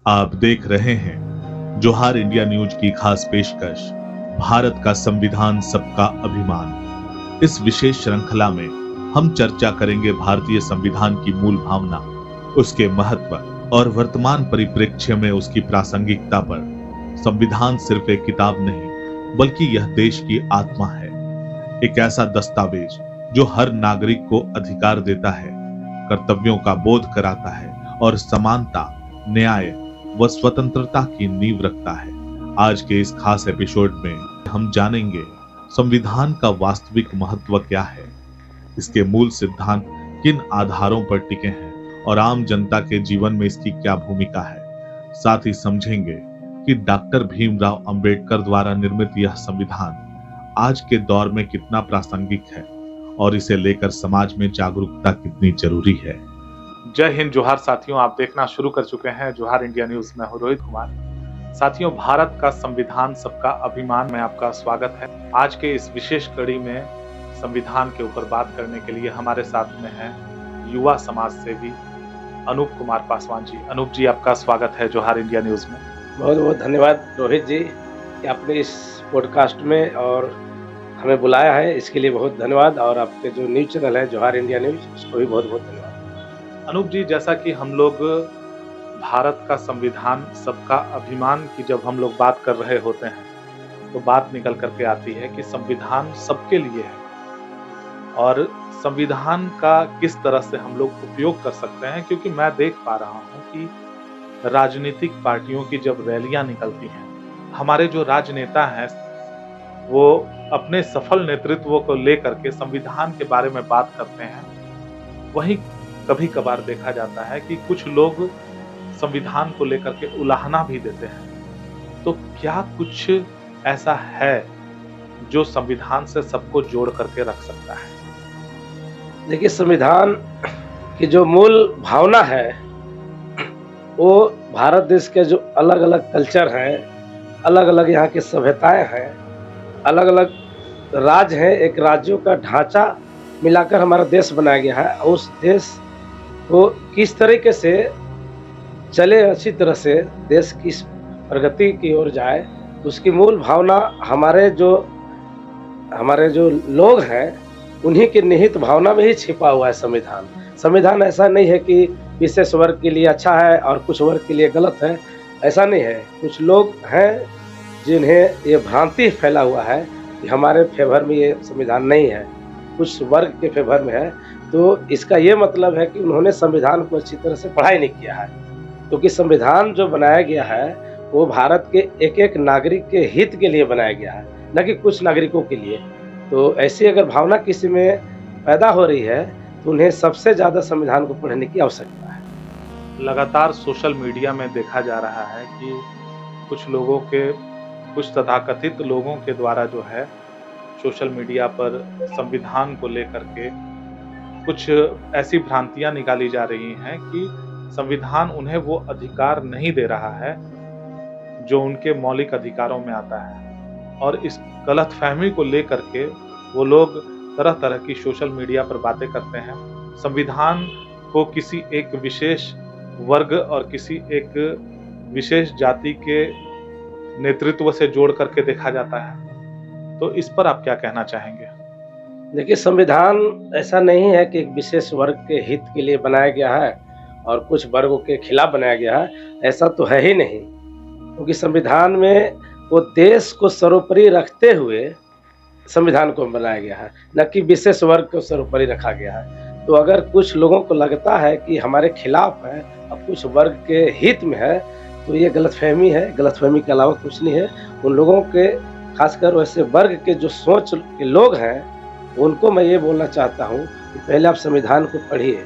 आप देख रहे हैं जोहार इंडिया न्यूज की खास पेशकश भारत का संविधान सबका अभिमान। इस विशेष श्रृंखला में हम चर्चा करेंगे भारतीय संविधान की मूल भावना, उसके महत्व और वर्तमान परिप्रेक्ष्य में उसकी प्रासंगिकता पर। संविधान सिर्फ एक किताब नहीं, बल्कि यह देश की आत्मा है। एक ऐसा दस्तावेज जो हर नागरिक को अधिकार देता है, कर्तव्यों का बोध कराता है और समानता, न्याय व स्वतंत्रता की नींव रखता है। आज के इस खास एपिसोड में हम जानेंगे संविधान का वास्तविक महत्व क्या है, इसके मूल सिद्धांत किन आधारों पर टिके हैं और आम जनता के जीवन में इसकी क्या भूमिका है। साथ ही समझेंगे कि डॉक्टर भीमराव अंबेडकर द्वारा निर्मित यह संविधान आज के दौर में कितना प्रासंगिक है और इसे लेकर समाज में जागरूकता कितनी जरूरी है। जय हिंद, जोहार साथियों। आप देखना शुरू कर चुके हैं जोहार इंडिया न्यूज में हूं रोहित कुमार। साथियों, भारत का संविधान सबका अभिमान में आपका स्वागत है। आज के इस विशेष कड़ी में संविधान के ऊपर बात करने के लिए हमारे साथ में है युवा समाज सेवी अनूप कुमार पासवान जी। अनूप जी, आपका स्वागत है जोहार इंडिया न्यूज में। बहुत बहुत धन्यवाद रोहित जी कि आपने इस पॉडकास्ट में और हमें बुलाया है, इसके लिए बहुत धन्यवाद। और आपके जो न्यूज चैनल है जोहार इंडिया न्यूज, उसको भी बहुत बहुत धन्यवाद। अनूप जी, जैसा कि हम लोग भारत का संविधान सबका अभिमान की जब हम लोग बात कर रहे होते हैं तो बात निकल करके आती है कि संविधान सबके लिए है और संविधान का किस तरह से हम लोग उपयोग कर सकते हैं। क्योंकि मैं देख पा रहा हूं कि राजनीतिक पार्टियों की जब रैलियां निकलती हैं, हमारे जो राजनेता हैं वो अपने सफल नेतृत्व को लेकर के संविधान के बारे में बात करते हैं। वहीं कभी कभार देखा जाता है कि कुछ लोग संविधान को लेकर के उलाहना भी देते हैं। तो क्या कुछ ऐसा है जो संविधान से सबको जोड़ करके रख सकता है? देखिए, संविधान की जो मूल भावना है वो भारत देश के जो अलग अलग कल्चर हैं, अलग अलग यहाँ की सभ्यताएं हैं, अलग अलग राज्य हैं, एक राज्यों का ढांचा मिलाकर हमारा देश बनाया गया है। उस देश को किस तरीके से चले, अच्छी तरह से देश किस प्रगति की ओर जाए, उसकी मूल भावना हमारे जो लोग हैं उन्हीं की निहित भावना में ही छिपा हुआ है संविधान। संविधान ऐसा नहीं है कि विशेष वर्ग के लिए अच्छा है और कुछ वर्ग के लिए गलत है, ऐसा नहीं है। कुछ लोग हैं जिन्हें ये भ्रांति फैला हुआ है कि हमारे फेवर में ये संविधान नहीं है, कुछ वर्ग के फेवर में है। तो इसका ये मतलब है कि उन्होंने संविधान को अच्छी तरह से पढ़ाई नहीं किया है, क्योंकि संविधान जो बनाया गया है वो भारत के एक एक नागरिक के हित के लिए बनाया गया है, न कि कुछ नागरिकों के लिए। तो ऐसी अगर भावना किसी में पैदा हो रही है तो उन्हें सबसे ज़्यादा संविधान को पढ़ने की आवश्यकता है। लगातार सोशल मीडिया में देखा जा रहा है कि कुछ तथाकथित लोगों के द्वारा जो है सोशल मीडिया पर संविधान को लेकर के कुछ ऐसी भ्रांतियां निकाली जा रही हैं कि संविधान उन्हें वो अधिकार नहीं दे रहा है जो उनके मौलिक अधिकारों में आता है। और इस गलतफहमी को लेकर के वो लोग तरह तरह की सोशल मीडिया पर बातें करते हैं। संविधान को किसी एक विशेष वर्ग और किसी एक विशेष जाति के नेतृत्व से जोड़ करके देखा जाता है। तो इस पर आप क्या कहना चाहेंगे? देखिए, संविधान ऐसा नहीं है कि एक विशेष वर्ग के हित के लिए बनाया गया है और कुछ वर्गों के खिलाफ बनाया गया है, ऐसा तो है ही नहीं। क्योंकि संविधान में वो देश को सर्वोपरि रखते हुए संविधान को बनाया गया है, न कि विशेष वर्ग को सर्वोपरि रखा गया है। तो अगर कुछ लोगों को लगता है कि हमारे खिलाफ है और कुछ वर्ग के हित में है, तो ये गलतफहमी है। गलतफहमी के अलावा कुछ नहीं है। उन लोगों के, खासकर वैसे वर्ग के जो सोच के लोग हैं, उनको मैं ये बोलना चाहता हूँ कि पहले आप संविधान को पढ़िए,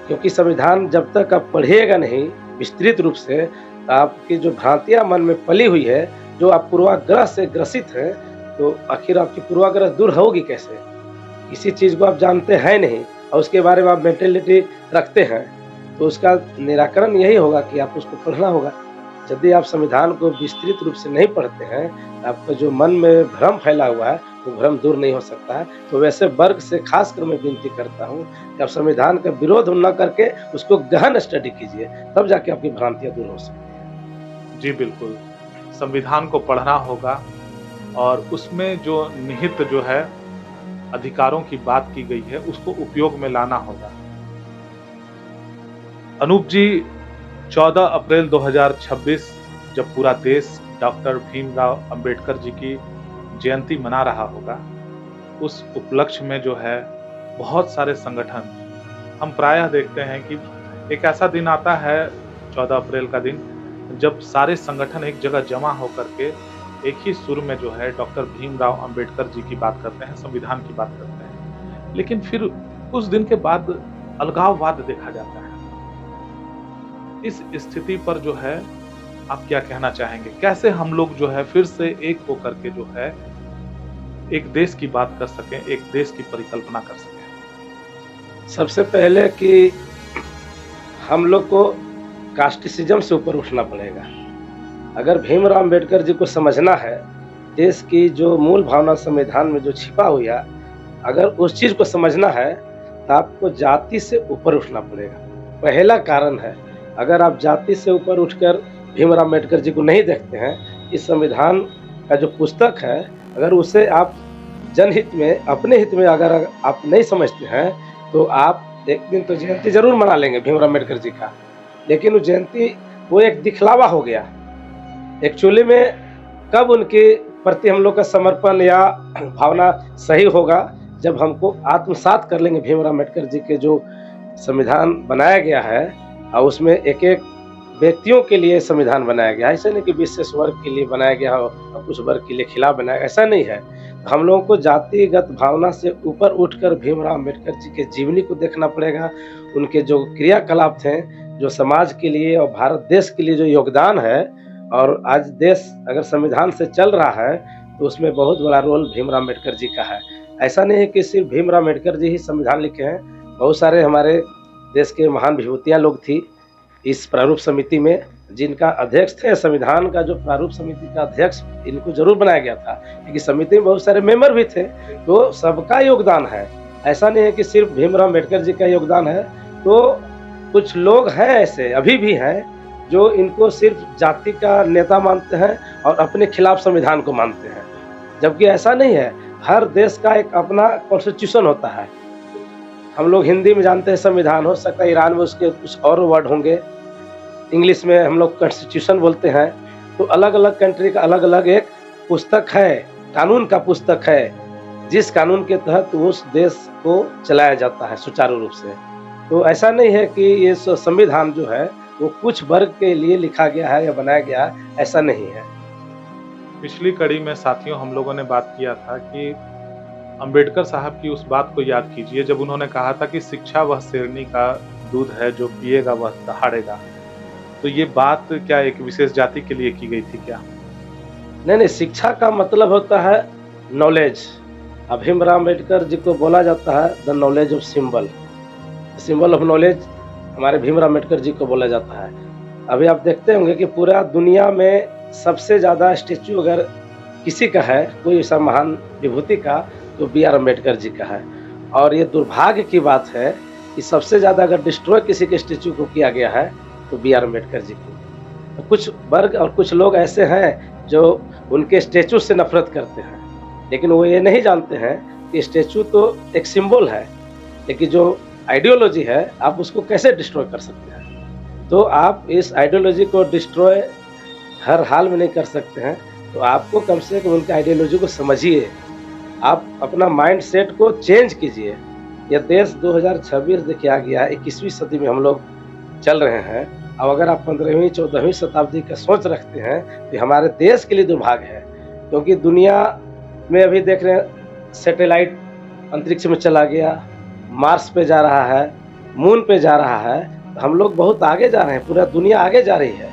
क्योंकि संविधान जब तक आप पढ़िएगा नहीं विस्तृत रूप से, आपकी जो भ्रांतियाँ मन में पली हुई है, जो आप पूर्वाग्रह से ग्रसित हैं, तो आखिर आपकी पूर्वाग्रह दूर होगी कैसे? किसी चीज़ को आप जानते हैं नहीं और उसके बारे में आप मेंटेलिटी रखते हैं, तो उसका निराकरण यही होगा कि आप उसको पढ़ना होगा। यदि आप संविधान को विस्तृत रूप से नहीं पढ़ते हैं, आपका जो मन में भ्रम फैला हुआ है वो भ्रम दूर नहीं हो सकता है। तो वैसे वर्ग से खासकर मैं विनती करता हूँ कि आप संविधान का विरोध न करके उसको गहन स्टडी कीजिए, तब जाके आपकी भ्रांतियाँ दूर हो सकती हैं। जी बिल्कुल, संविधान को पढ़ना होगा और उसमें जो निहित जो है अधिकारों की बात की गई है, उसको उपयोग में लाना होगा। अनूप जी, 14 अप्रैल 2026 जब पूरा देश डॉक्टर भीमराव अंबेडकर जी की जयंती मना रहा होगा, उस उपलक्ष्य में जो है बहुत सारे संगठन, हम प्रायः देखते हैं कि एक ऐसा दिन आता है 14 अप्रैल का दिन, जब सारे संगठन एक जगह जमा होकर के एक ही सुर में जो है डॉक्टर भीमराव अंबेडकर जी की बात करते हैं, संविधान की बात करते हैं। लेकिन फिर उस दिन के बाद अलगाववाद देखा जाता है। इस स्थिति पर जो है आप क्या कहना चाहेंगे? कैसे हम लोग जो है फिर से एक होकर के जो है एक देश की बात कर सकें, एक देश की परिकल्पना कर सकें? सबसे पहले कि हम लोग को कास्टिसिज्म से ऊपर उठना पड़ेगा। अगर भीमराव अंबेडकर जी को समझना है, देश की जो मूल भावना संविधान में जो छिपा हुई है, अगर उस चीज़ को समझना है, तो आपको जाति से ऊपर उठना पड़ेगा। पहला कारण है, अगर आप जाति से ऊपर उठकर भीमराव अंबेडकर जी को नहीं देखते हैं, इस संविधान का जो पुस्तक है, अगर उसे आप जनहित में, अपने हित में अगर आप नहीं समझते हैं, तो आप एक दिन तो जयंती ज़रूर मना लेंगे भीमराव अंबेडकर जी का, लेकिन वो जयंती वो एक दिखलावा हो गया। एक्चुअली में कब उनके प्रति हम लोग का समर्पण या भावना सही होगा, जब हमको आत्मसात कर लेंगे भीमराव अंबेडकर जी के जो संविधान बनाया गया है, और उसमें एक-एक व्यक्तियों के लिए संविधान बनाया गया है। ऐसा नहीं कि विशेष वर्ग के लिए बनाया गया हो और कुछ वर्ग के लिए खिलाफ बनाया गया, ऐसा नहीं है। हम लोगों को जातिगत भावना से ऊपर उठकर भीमराव अंबेडकर जी के जीवनी को देखना पड़ेगा। उनके जो क्रियाकलाप थे, जो समाज के लिए और भारत देश के लिए जो योगदान है, और आज देश अगर संविधान से चल रहा है, तो उसमें बहुत बड़ा रोल भीमराव अंबेडकर जी का है। ऐसा नहीं है कि सिर्फ भीमराव अंबेडकर जी ही संविधान लिखे हैं, बहुत सारे हमारे देश के महान विभूतियाँ लोग थी इस प्रारूप समिति में, जिनका अध्यक्ष थे। संविधान का जो प्रारूप समिति का अध्यक्ष, इनको जरूर बनाया गया था, क्योंकि समिति में बहुत सारे मेंबर भी थे, तो सबका योगदान है। ऐसा नहीं है कि सिर्फ भीमराव अंबेडकर जी का योगदान है। तो कुछ लोग हैं ऐसे, अभी भी हैं, जो इनको सिर्फ जाति का नेता मानते हैं और अपने खिलाफ संविधान को मानते हैं, जबकि ऐसा नहीं है। हर देश का एक अपना कॉन्स्टिट्यूशन होता है। हम लोग हिंदी में जानते हैं संविधान, हो सकता है ईरान में उसके कुछ और वर्ड होंगे, इंग्लिश में हम लोग कॉन्स्टिट्यूशन बोलते हैं। तो अलग अलग कंट्री का अलग अलग एक पुस्तक है, कानून का पुस्तक है, जिस कानून के तहत उस देश को चलाया जाता है सुचारू रूप से। तो ऐसा नहीं है कि ये संविधान जो है वो कुछ वर्ग के लिए लिखा गया है या बनाया गया है, ऐसा नहीं है। पिछली कड़ी में साथियों हम लोगों ने बात किया था कि अंबेडकर साहब की उस बात को याद कीजिए, जब उन्होंने कहा था कि शिक्षा वह शेरनी का दूध है, जो पिएगा वह दहाड़ेगा। तो ये बात क्या एक विशेष जाति के लिए की गई थी क्या? नहीं, शिक्षा का मतलब होता है नॉलेज। अब भीमराव अंबेडकर जी को बोला जाता है the knowledge of symbol, symbol of knowledge हमारे भीमराव अंबेडकर जी को बोला जाता है। अभी आप देखते होंगे कि पूरा दुनिया में सबसे ज़्यादा स्टेचू अगर किसी का है, कोई ऐसा महान विभूति का, तो बी आर अम्बेडकर जी का है। और ये दुर्भाग्य की बात है कि सबसे ज़्यादा अगर डिस्ट्रॉय किसी के स्टेचू को किया गया है, तो बी आर अम्बेडकर जी को। तो कुछ वर्ग और कुछ लोग ऐसे हैं जो उनके स्टेचू से नफरत करते हैं, लेकिन वो ये नहीं जानते हैं कि स्टेचू तो एक सिंबल है, लेकिन जो आइडियोलॉजी है आप उसको कैसे डिस्ट्रॉय कर सकते हैं। तो आप इस आइडियोलॉजी को डिस्ट्रॉय हर हाल में नहीं कर सकते हैं। तो आपको कम से कम उनके आइडियोलॉजी को समझिए, आप अपना माइंड सेट को चेंज कीजिए। यह देश 2026 देखिए आ गया, 21वीं सदी में हम लोग चल रहे हैं। अब अगर आप 15वीं 14वीं शताब्दी का सोच रखते हैं, तो हमारे देश के लिए दुर्भाग्य है, क्योंकि दुनिया में अभी देख रहे हैं सैटेलाइट अंतरिक्ष में चला गया, मार्स पे जा रहा है, मून पे जा रहा है। तो हम लोग बहुत आगे जा रहे हैं, पूरा दुनिया आगे जा रही है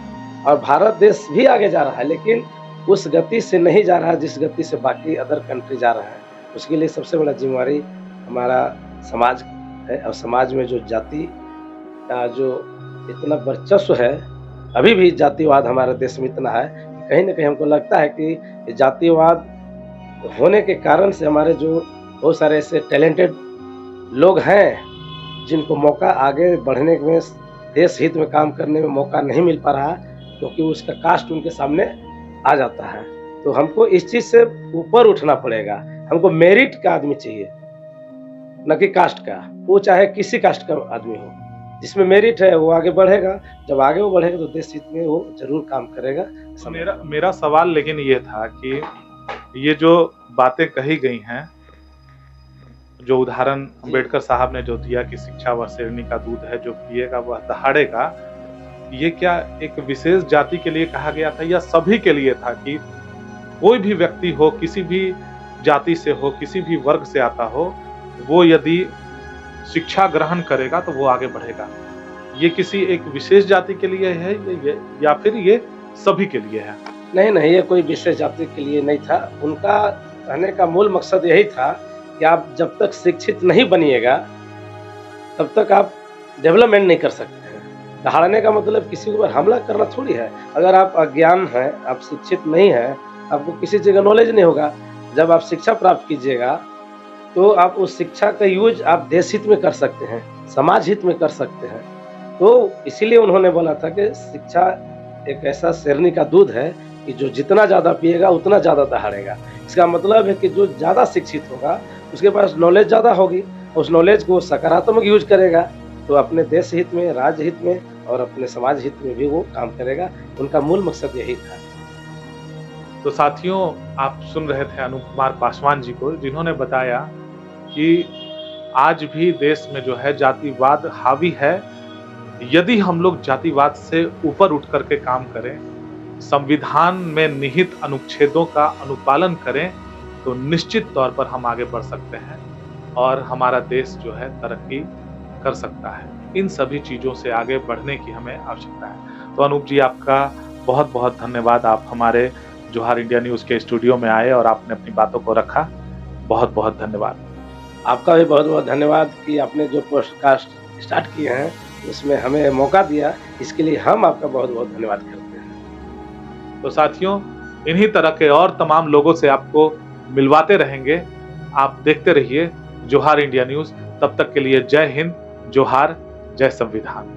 और भारत देश भी आगे जा रहा है, लेकिन उस गति से नहीं जा रहा है जिस गति से बाकी अदर कंट्री जा रहा है। उसके लिए सबसे बड़ा जिम्मेवारी हमारा समाज है। और समाज में जो जाति का जो इतना वर्चस्व है, अभी भी जातिवाद हमारे देश में इतना है, कहीं ना कहीं हमको लगता है कि जातिवाद होने के कारण से हमारे जो बहुत सारे ऐसे टैलेंटेड लोग हैं, जिनको मौका आगे बढ़ने में, देश हित में काम करने में मौका नहीं मिल पा रहा, क्योंकि उसका कास्ट उनके सामने आ जाता है। तो हमको इस चीज़ से ऊपर उठना पड़ेगा। हमको मेरिट का आदमी चाहिए, न कि कास्ट का। वो चाहे किसी कास्ट का आदमी हो, जिसमें मेरिट है वो आगे बढ़ेगा। जब आगे वो बढ़ेगा तो देश हित में वो ज़रूर काम करेगा। मेरा सवाल लेकिन ये था कि ये जो बातें कही गई हैं, जो उदाहरण अंबेडकर साहब ने जो दिया कि शिक्षा वह शेरनी का दूध है, जो पिएगा वह दहाड़ेगा, ये क्या एक विशेष जाति के लिए कहा गया था या सभी के लिए था कि कोई भी व्यक्ति हो, किसी भी जाति से हो, किसी भी वर्ग से आता हो, वो यदि शिक्षा ग्रहण करेगा तो वो आगे बढ़ेगा? ये किसी एक विशेष जाति के लिए है या फिर ये सभी के लिए है? नहीं, ये कोई विशेष जाति के लिए नहीं था। उनका कहने का मूल मकसद यही था कि आप जब तक शिक्षित नहीं बनिएगा, तब तक आप डेवलपमेंट नहीं कर सकते हैं। दहाड़ने का मतलब किसी के ऊपर हमला करना थोड़ी है। अगर आप अज्ञान हैं, आप शिक्षित नहीं हैं, आपको किसी चीज़ का नॉलेज नहीं होगा, जब आप शिक्षा प्राप्त कीजिएगा, तो आप उस शिक्षा का यूज़ आप देश हित में कर सकते हैं, समाज हित में कर सकते हैं। तो इसीलिए उन्होंने बोला था कि शिक्षा एक ऐसा शेरनी का दूध है कि जो जितना ज़्यादा पिएगा उतना ज़्यादा दहाड़ेगा। इसका मतलब है कि जो ज़्यादा शिक्षित होगा, उसके पास नॉलेज ज़्यादा होगी, उस नॉलेज को सकारात्मक यूज करेगा, तो अपने देश हित में, राज्य हित में और अपने समाज हित में भी वो काम करेगा। उनका मूल मकसद यही था। तो साथियों, आप सुन रहे थे अनूप कुमार पासवान जी को, जिन्होंने बताया कि आज भी देश में जो है जातिवाद हावी है। यदि हम लोग जातिवाद से ऊपर उठ करके काम करें, संविधान में निहित अनुच्छेदों का अनुपालन करें, तो निश्चित तौर पर हम आगे बढ़ सकते हैं और हमारा देश जो है तरक्की कर सकता है। इन सभी चीज़ों से आगे बढ़ने की हमें आवश्यकता है। तो अनूप जी, आपका बहुत बहुत धन्यवाद। आप हमारे जोहार इंडिया न्यूज़ के स्टूडियो में आए और आपने अपनी बातों को रखा। बहुत बहुत धन्यवाद। आपका भी बहुत बहुत धन्यवाद कि आपने जो पॉडकास्ट स्टार्ट किए हैं उसमें हमें मौका दिया, इसके लिए हम आपका बहुत बहुत धन्यवाद करते हैं। तो साथियों, इन्हीं तरह के और तमाम लोगों से आपको मिलवाते रहेंगे। आप देखते रहिए जोहार इंडिया न्यूज़। तब तक के लिए जय हिंद, जोहार, जय संविधान।